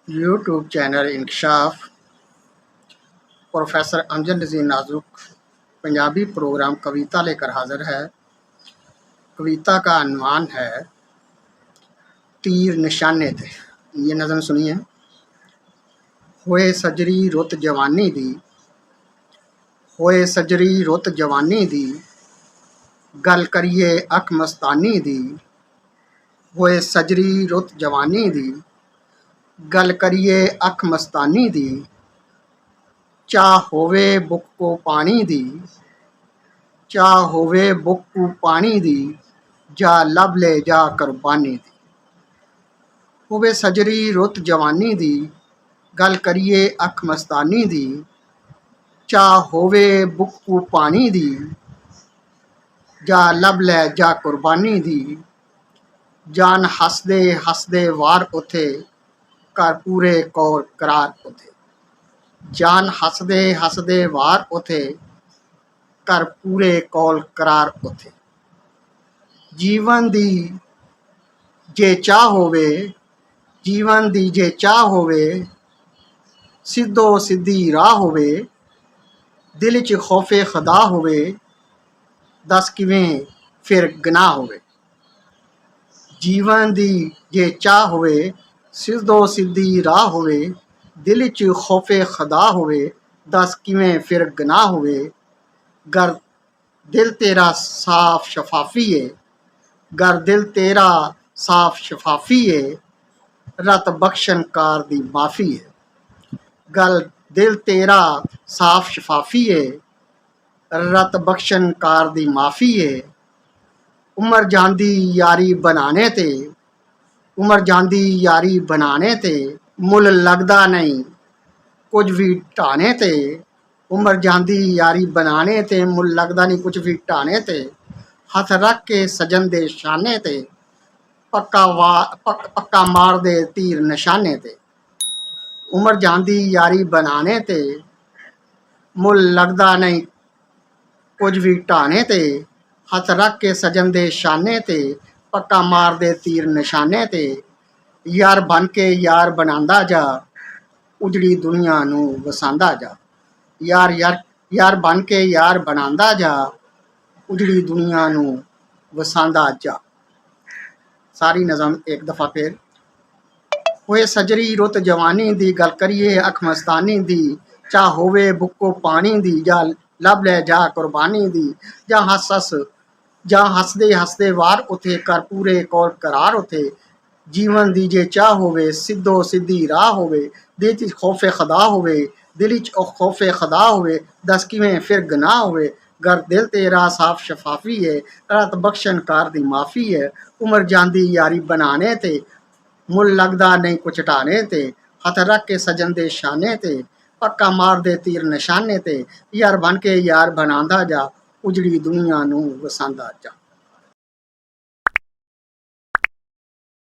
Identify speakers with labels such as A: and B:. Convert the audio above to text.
A: YouTube channel इंकशाफ professor Amjad नज़ीर नाजुक Punjabi programme कविता लेकर हाजिर है। कविता का अन्वान है तीर निशाने थे। ये नज़म सुनिए। होए सजरी रुत जवानी दी, होए सजरी रुत जवानी दी, गल करिए अख मस्तानी दी। होए सजरी रुत जवानी दी, गल करिए अख मस्तानी दी। चाह होवे बुक को पानी दी, चाह होवे बुक को पानी दी, जा लब ले जा कुर्बानी दी। होवे सजरी रुत जवानी दी, गल करिए अख मस्तानी दी। चाह होवे बुक को पानी दी, जा लब ले जा कुर्बानी दी। जान हसदे हसदे वार उथे, कर पूरे कौर करार उथे। जान हसदे हसदे वार उथे, कर पूरे कौल करार उथे। जीवन दी जे चाह होवे, जीवन दी जे चाह होवे, सिद्धो सिद्धी राह होवे, दिल च खौफे खुदा होवे, दस किवें फिर गनाह होवे। जीवन दी जे चाह होवे, सिद्धो सिद्धी राह होवे, दिल च खौफे खुदा होवे, दस किवें फिर गनाह होवे। गर दिल तेरा साफ शफाफी है, गर दिल तेरा साफ शफाफी है, रत बख्शनकार दी माफ़ी है। गल दिल तेरा साफ शफाफी है, रत बख्शनकार दी माफ़ी है। उमर जांदी यारी बनाने ते, उमर जांदी यारी बनाने ते, मुल लगदा नहीं कुछ भी ढाने ते। उमर जांदी यारी बनाने ते, मुल लगदा नहीं कुछ भी ढाने ते। हथ रख के सजन दे शाने ते, पक्का मार दे तीर निशाने ते। उमर जांदी यारी बनाने ते, मुल लगदा नहीं कुछ भी ढाने ते। हथ रख के सजन दे शाने ते, पक्का मार दे तीर निशाने ते। यार बन के यार बनांदा जा, उजड़ी दुनिया नू वसांदा जा। यार यार यार बन के यार बनांदा जा, उजड़ी दुनिया नू वसांदा जा। सारी नज़म एक दफ़ा फिर। होए सजरी रुत जवानी दी, गल करिए अख मस्तानी दी। चाह होवे बुक्को पानी दी, जा लब ले जा कुर्बानी दी। जा हसदे हसदे वार उथे, कर पूरे कौल करार उथे। जीवन दी जे चाह होवे, सिद्धो सिद्धी राह होवे, दिल च खौफे खुदा होवे, दिल च खौफे खुदा होवे, दस किवें फिर गनाह होवे। गर दिल तेरा साफ शफाफी है, रत बख्शनकार दी माफ़ी है। उमर जांदी यारी बनाने ते, मुल लगदा नहीं कुछ ढाने ते। हथ रख के सजन दे शाने ते, पक्का मार दे तीर निशाने ते। यार बन के यार बनांदा जा, उजड़ी दुनिया नू वसांदा जा।